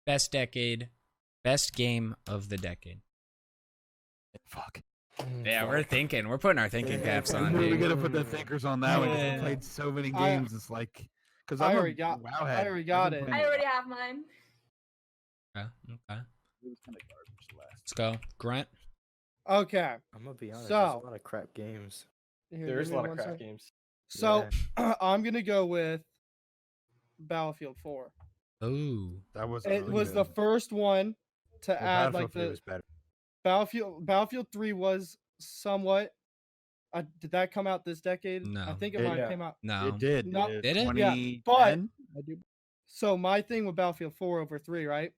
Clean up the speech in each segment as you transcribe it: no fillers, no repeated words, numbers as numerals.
best decade, best game of the decade. Fuck. Yeah, we're thinking. We're putting our thinking caps on. We're Dude. gonna put the thinkers on that one because we played so many games. It's like because I I'm already a got. WoW I head. already got it. I already have mine. Okay. It was kind of garbage the last. Let's go. Grunt. Okay. I'm gonna be honest. So- There's a lot of crap games. Here, There give is a me lot of one crap sec. games. So I'm gonna go with Battlefield 4. Ooh. That was. It was the first one to add like the was better. Battlefield 3 was somewhat. Did that come out this decade? No. I think it It- might have yeah. came out. No. It did. No. Did it? 2010? but- So my thing with Battlefield 4 over 3, right?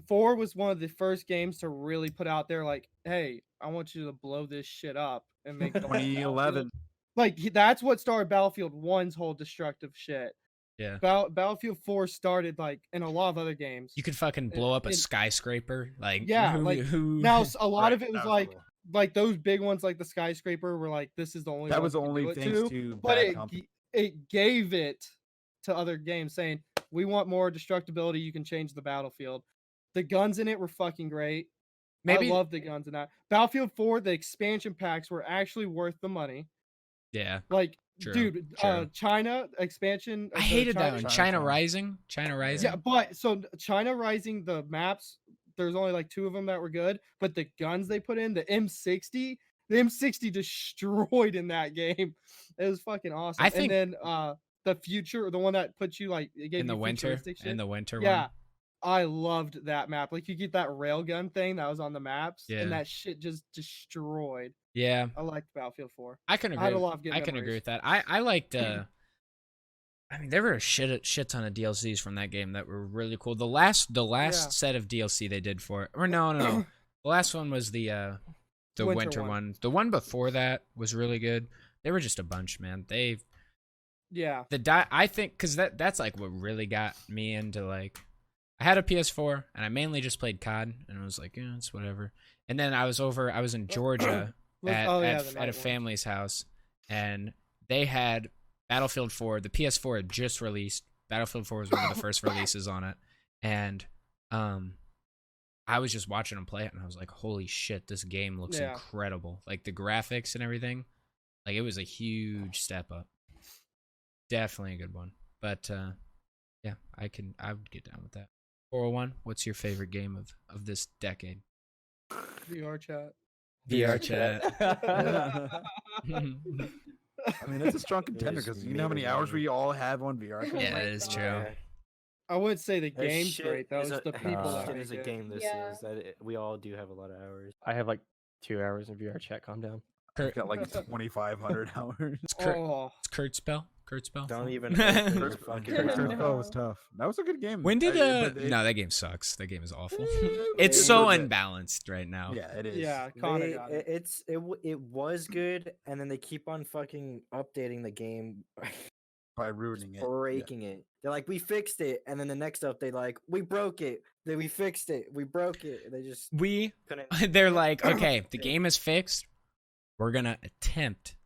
4 was one of the first games to really put out there, like, hey, I want you to blow this shit up and make the whole 2011. Like that's what started Battlefield 1's whole destructive shit. Yeah. Battlefield 4 started like in a lot of other games. You could fucking blow up a and- skyscraper. Like Yeah, like, Now a lot Right, of it was that like cool. like those big ones like the skyscraper were like this is the only That one was you can only do it thanks to, to but bad it company. it gave it to other games saying we want more destructibility, you can change the battlefield. The guns in it were fucking great. Maybe. I love the guns in that. Battlefield 4, the expansion packs were actually worth the money. Yeah. Like, True, dude, true. China expansion. I the hated that one. China- China Rising. China Rising. Yeah, but so China Rising, the maps, there's only like 2 of them that were good, but the guns they put in, the M60 destroyed in that game. It was fucking awesome. I think- and then the future, the one that puts you like it gave In the you winter. futuristic shit. In the winter Yeah. one. I loved that map. Like you get that railgun thing that was on the maps, Yeah. and that shit just destroyed. Yeah. I liked Battlefield 4. I can I agree. had a lot of good I can agree memories. with that. I liked. I mean, there were a shit ton of DLCs from that game that were really cool. The last Yeah. set of DLC they did for it, or no. The last one was the winter one. The one before that was really good. They were just a bunch, man. Yeah. I think because that's like what really got me into like. I had a PS4 and I mainly just played COD and I was like, yeah, it's whatever. And then I was in Georgia at a one. family's house, and they had Battlefield 4. The PS4 had just released. Battlefield 4 was one of the first releases on it, and I was just watching them play it, and I was like, holy shit, this game looks Yeah. incredible. Like the graphics and everything, like it was a huge step up. Definitely a good one, but yeah, I would get down with that. 401, what's your favorite game of this decade? VR chat. VR chat. I mean, that's a strong contender is because you know how many hours we all have on VR. Yeah, that is true. I wouldn't say the That game's shit great though. is It's the people that that shit make is a it. game. This Yeah. is that we all do have a lot of hours. I have like 2 hours in VR chat. Calm down. I've got like 2,500 hours. It's Kurt. Oh, It's Kurt spell. Kurt spell. Don't even. Kurt- open your fucking First mouth. Earth was tough. That was a good game. When did but no, that game sucks. That game is awful. It It's was so good. unbalanced right now. Yeah, it is. yeah, Connor They- got it. it was good, and then they keep on fucking updating the game, By ruining it. breaking it. They're like, we fixed it, and then the next update, like, we broke it. Then we fixed it. We broke it. They just We couldn't. they're like, okay, the game is fixed. We're gonna attempt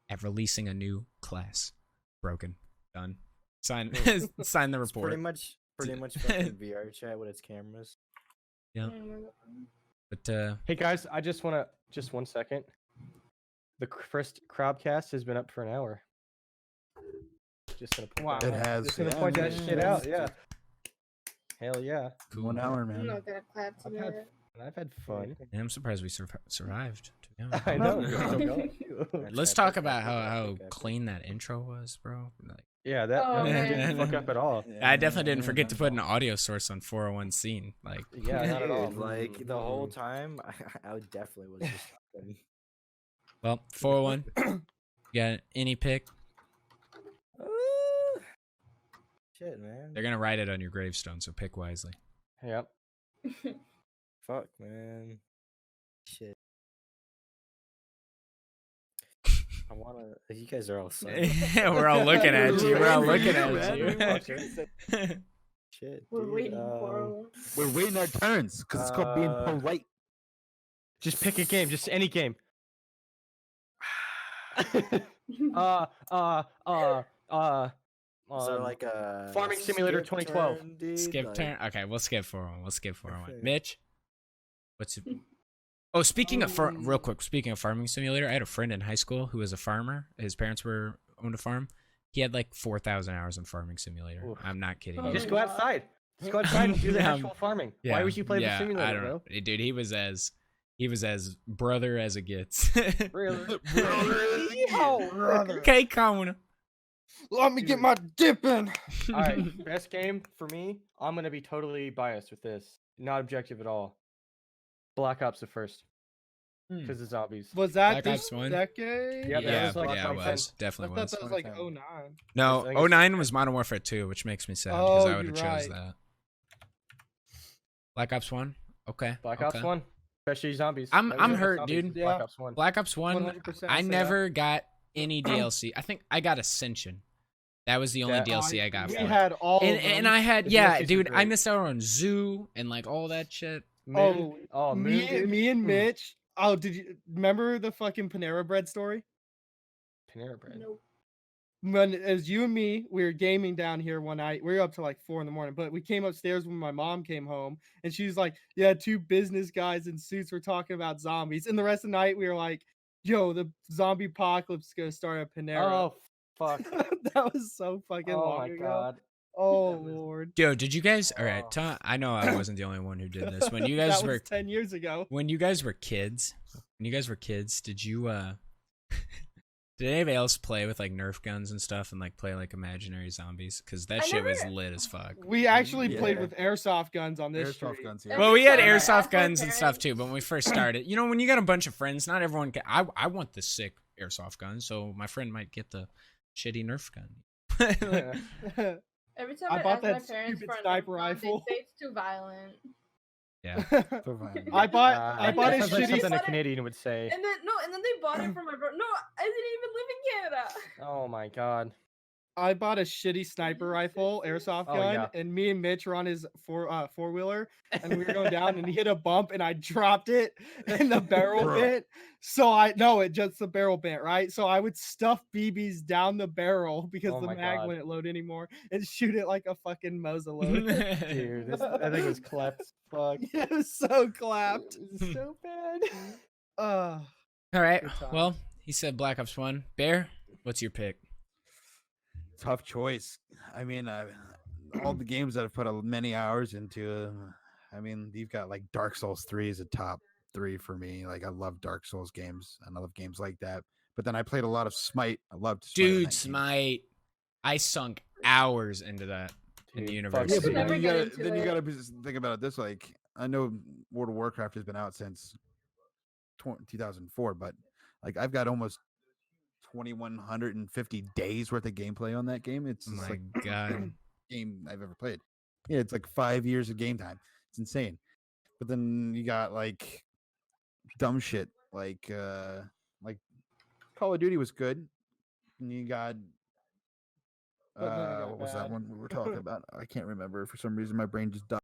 at releasing a new class. Broken. Done. Sign sign the It's report. pretty much fucking VR chat with its cameras. Yeah. But Hey guys, I just want to just 1 second. The first Crobcast has been up for an hour. Just gonna point Wow. that It out. has. Just gonna yeah, point that man. shit out. Yeah. Hell yeah. cool. 1 hour, I'm man. not gonna clap I've tonight. had, and I've had fun. Yeah, I'm surprised we survived. To be honest. I know. Yeah. Still going. Alright, let's talk about how clean that intro was, bro. Like, Yeah, that, Oh, that man. didn't fuck up at all. I definitely didn't forget to put an audio sourse on 401 scene. Like, Yeah, not at all. Dude, like the whole time, I would definitely was just. fucking- well, 401. You got any pick? Shit, man. They're gonna write it on your gravestone, so pick wisely. Yep. Fuck, man. Shit. I wanna. You guys are all silent. We're all looking at you. We're all looking at man. you. Shit. We're dude, waiting for We're waiting our turns because it's called being polite. Just pick a game, just any game. him. Uh, Is there like a Farming Simulator skip 2012. turn, dude? Skip Like, turn. Okay, we'll skip for one. We'll skip for one. Okay. Mitch, what's it? Oh, speaking of real quick, speaking of farming simulator, I had a friend in high school who was a farmer. His parents owned a farm. He had like 4,000 hours in farming simulator. Oof. I'm not kidding. Oh you. Just my go God. outside. Just go outside and do the Yeah. actual farming. Why would you play the simulator, I don't bro? know. Dude, he was as brother as it gets. Really? Brother. Okay, Connor. Let me get my dip in. All right, best game for me. I'm gonna be totally biased with this. Not objective at all. Black Ops the first, Hmm. because the zombies. Was that Black this Ops 1? decade? Yeah, that was like yeah, it 2010. was. I Definitely thought was. that was like 2010. 09. No, I think it's 09 was Modern Warfare 2, which makes me sad because Oh, I would have you're chose right. that. Black Ops 1? Okay. Black okay. Ops 1, especially zombies. I'm That was the hurt, zombies, dude. Black Yeah. Ops 1. Black Ops 1, 100% I say that. never got any DLC. I think I got Ascension. That was the only That- DLC I got We for it. had all And, of them. and I had, The yeah, DLCs were dude, I great. missed out on Zoo and like all that shit. Moon? Oh, Moon, me, dude? me and Mm. Mitch. Oh, did you remember the fucking Panera Bread story? Panera Bread. Nope. When as you and me, we were gaming down here one night. We were up to like 4 a.m, but we came upstairs when my mom came home, and she's like, "Yeah, two business guys in suits were talking about zombies." And the rest of the night, we were like, "Yo, the zombie apocalypse is gonna start at Panera." Oh, fuck. That was so fucking Oh long my ago. god. Oh lord, Yo, did you guys, all right, Oh. I know I wasn't the only one who did this. When you that guys was were 10 years ago. When you guys were kids, did you did anybody else play with like Nerf guns and stuff and like play like imaginary zombies? Because that I shit was never- lit as fuck. We actually played Yeah. with airsoft guns on this Airsoft street. guns Every here. Well, we had time I airsoft asked my guns and stuff parents- too, but when we first started, you know, when you got a bunch of friends, not everyone I want the sick airsoft gun, so my friend might get the shitty Nerf gun. Like, Every time I I, bought ask that my parents stupid for a Nerf sniper gun, rifle. they say it's too violent. yeah. So violent. I bought That a sounds like shitty. something a But it- Canadian would say. And then they bought it from my brother. No, I didn't even live in Canada. Oh my god. I bought a shitty sniper rifle, airsoft Oh, gun, yeah. and me and Mitch were on his four wheeler, and we were going down, and he hit a bump, and I dropped it, and the barrel Bro. bent. So the barrel bent, right? So I would stuff BBs down the barrel because Oh the my mag God. wouldn't load anymore, and shoot it like a fucking mausoleum. Dude, that thing was clapped as fuck. It was so clapped. It was so bad. Uh, All right. Good times. Well, he said Black Ops 1. Bear, what's your pick? Tough choice. I mean, all the games that I've put many hours into. I mean, you've got like Dark Souls 3 is a top 3 for me. Like I love Dark Souls games and I love games like that. But then I played a lot of Smite. I loved Smite. on that Dude, game. Smite. I sunk hours into that in Dude, university. fuck Yeah, but Never then get you into gotta, then you it. gotta think about it this way. Like I know World of Warcraft has been out since 2004, but like I've got almost 2,150 days worth of gameplay on that game. It's Oh just my like god. game I've ever played. Yeah, it's like 5 years of game time. It's insane. But then you got like dumb shit like Call of Duty was good. And you got But then it got what was that bad. one we were talking about? I can't remember. For some reason my brain just died.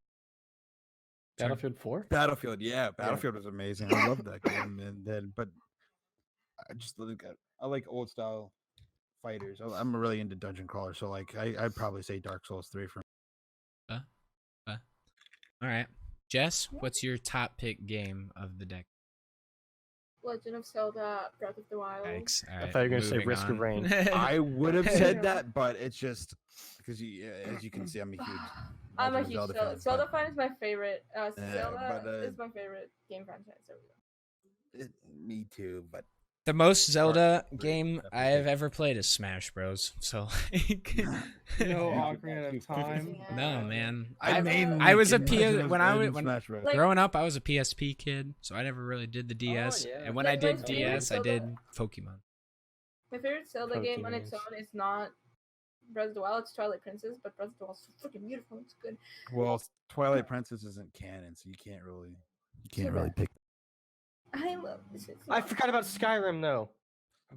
Battlefield 4? Battlefield, yeah, Battlefield was amazing. I love that game. And then, but I like old style fighters. I'm really into dungeon crawlers, so like I'd probably say Dark Souls 3 for me. All right. Jess, what's your top pick game of the deck? Legend of Zelda: Breath of the Wild. Yikes. All right, thought you were gonna say moving Risk of on. Rain. I would have said that, but it's just because as you can see, I'm a huge I'm a Legend huge of Zelda. fan, Zelda but fan is my favorite. Zelda but, is my favorite game franchise. me too. But The most Zelda Three, game definitely. I've ever played is Smash Bros. So like, no Ocarina of Time. no, man. I was a mainly PS Legend of when I Zelda was and when Smash Bros. Like- growing up. I was a PSP kid, so I never really did the DS. yeah. And when Like, I my did favorite DS, I Zelda- did Pokemon. My favorite Zelda game on its Pokemons. own is not Breath of the Wild. It's Twilight Princess, but Breath of the Wild is so freaking beautiful. It's good. Well, Twilight Princess isn't canon, so you can't really pick. I love this. It's I not- forgot about Skyrim though.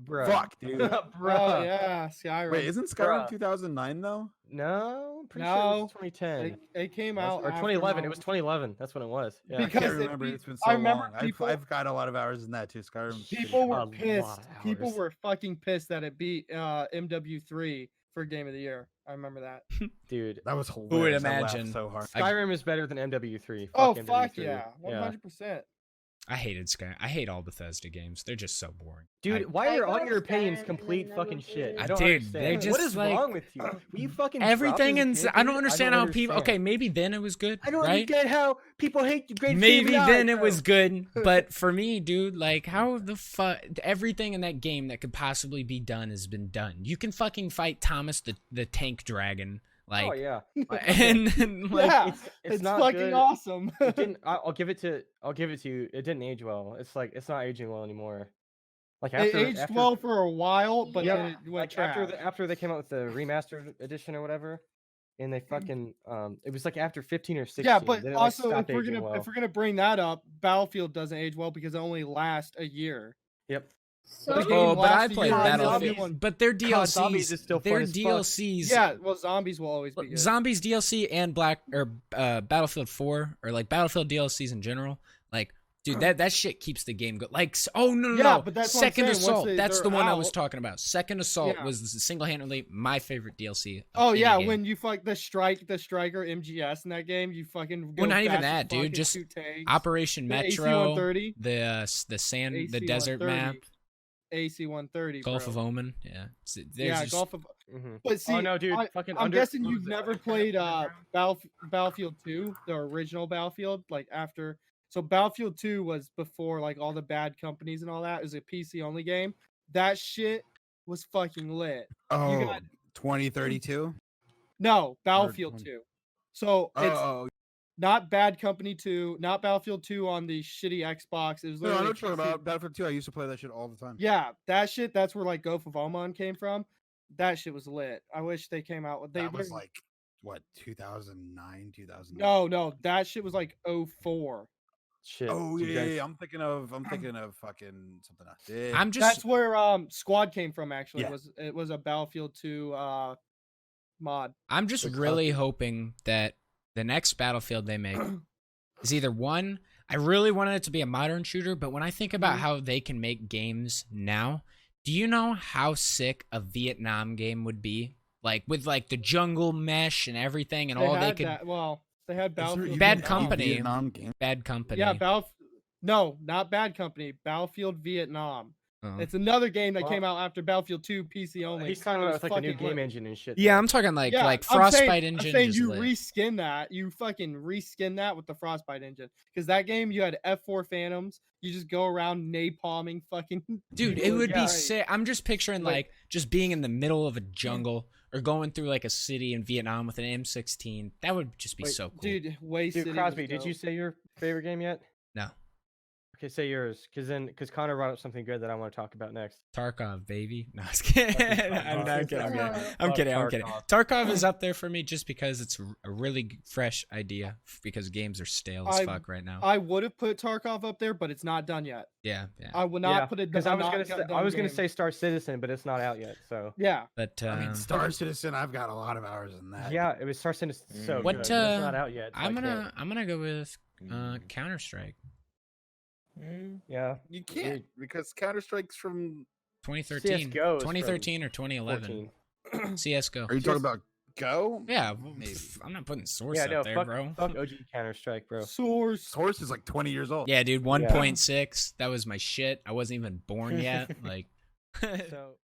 Bruh. Fuck, dude. Oh Bruh. yeah, Skyrim. Wait, isn't Skyrim Bruh. 2009 though? No, I'm pretty sure it No. was 2010. It came That's- out or after 2011. It mine. was 2011. That's when it was. Yeah. I Because can't it remember. be- It's been I so remember long. people- I've got a lot of hours in that too. Skyrim. People A were lot pissed. of People hours. were fucking pissed that it beat MW3 for Game of the Year. I remember that. Dude. That was hilarious. I laughed imagine? so hard. Skyrim is better than MW3. Oh Fuck fuck MW3. yeah, 100%. I hated Sky. I hate all Bethesda games. They're just so boring. Dude, why I are all got your opinions Skyrim complete and fucking MW3. shit? I I don't did. understand. They What just, is like, wrong with you? Will you fucking drop Everything this in. kid, I don't dude? understand how people. understand. Okay, maybe then it was good, I don't right? get how people hate the great. Maybe CBI, then it bro. was good, but for me, dude, like how the fuck everything in that game that could possibly be done has been done. You can fucking fight Thomas the tank dragon, like, Oh yeah, and like, Yeah, it's it's not fucking good. awesome. It didn't. I'll give it to you. It didn't age well. It's like it's not aging well anymore. Like It aged after, well for a while, but Yeah. then it went like trash. after they came out with the remastered edition or whatever, and they fucking it was like after 15 or 16. Yeah, but then it, like, also stopped if we're aging gonna well. if we're gonna bring that up, Battlefield doesn't age well because it only lasts a year. Yep. So The game oh, but I lasts a played year, and the other Battlefield, one- but their COD Zombies DLCs, is still their fun as fuck. DLCs, Yeah, well, zombies will always be good. Zombies DLC and Battlefield 4 or like Battlefield DLCs in general, like. Dude, that shit keeps the game going. Like, oh no, Yeah, no, but that's what I'm Second saying, once Assault. they- That's they're the one I was out- talking about. Second Assault Yeah. was single-handedly my favorite DLC. Of Oh any yeah, game. when you fuck the striker MGS in that game, you fucking go Well, not even fast as that, fuck dude, and just shoot tanks. Operation The Metro, AC-130, the sand, the desert map, AC-130, Gulf bro. of Omen. Yeah, there's Yeah, just, Gulf of. Mm-hmm. But see, Oh no, dude! I'm guessing you've never played Battlefield 2, the original Battlefield, like after. So Battlefield 2 was before like all the bad companies and all that. It was a PC only game. That shit was fucking lit. Oh, got- 2032? No, Battlefield one? 2. So it's Oh, not Bad Company 2, not Battlefield 2 on the shitty Xbox. It was no, I know literally what you're talking PC. about. Battlefield 2, I used to play that shit all the time. Yeah, that shit. That's where like Gulf of Oman came from. That shit was lit. I wish they came out with. They That was literally- like, what, 2009, 2000? no, that shit was like 04. Shit. Oh, you yeah, guys- yeah, I'm thinking of fucking something else. Yeah. I'm just That's where Squad came from. Actually, Yeah. it was a Battlefield 2 mod. I'm just The really hoping that the next Battlefield they make is either one. I really wanted it to be a modern shooter, but when I think about Mhm. how they can make games now, do you know how sick a Vietnam game would be? Like with like the jungle mesh and everything, and all they had could. that. Well, they had Is there Battlefield. even Bad a Company. Vietnam game? Bad Company. Yeah, No, not Bad Company. Battlefield Vietnam. Oh. It's another game that Well, came out after Battlefield 2 PC only. He's talking It about was with, like the new fucking game lit. engine and shit. Yeah, though. I'm talking like Yeah, like I'm saying- Frostbite I'm engine. saying just you lit. reskin that. You fucking reskin that with the Frostbite engine. Because that game, you had F4 Phantoms. You just go around napalming fucking. Dude, it people. would Yeah. be sick. I'm just picturing Like- like just being in the middle of a jungle or going through like a city in Vietnam with an M16. That would just be Wait, so cool. Dude, Way Dude, City. Crosby, was did you dope. say your favorite game yet? No. Okay, say yours, because Connor brought up something good that I want to talk about next. Tarkov, baby. No, I was kidding. I'm Tarkov. kidding. I'm kidding. Fuck I'm kidding. I'm kidding. Tarkov. Tarkov is up there for me just because it's a really fresh idea because games are stale as I- fuck right now. I would have put Tarkov up there, but it's not done yet. Yeah, yeah. I would not put it. because I was not gonna got say, done game. say Star Citizen, but it's not out yet. So Yeah, But I mean, Star Citizen, I've got a lot of hours in that. yeah, it was Star Citizen. So What, good, but it's not uh, out yet. so I I'm can't. gonna go with Counter Strike Yeah, You can't because Counter Strike's from. 2013, CS:GO is 2013 or 2011. 14. CS:GO. Are you talking about Go? Yeah, well, Maybe. I'm not putting source Yeah, up no, there, fuck, bro. fuck OG Counter Strike, bro. Source. Source is like 20 years old. Yeah, dude, 1.6. That was my shit. I wasn't even born yet. Like, So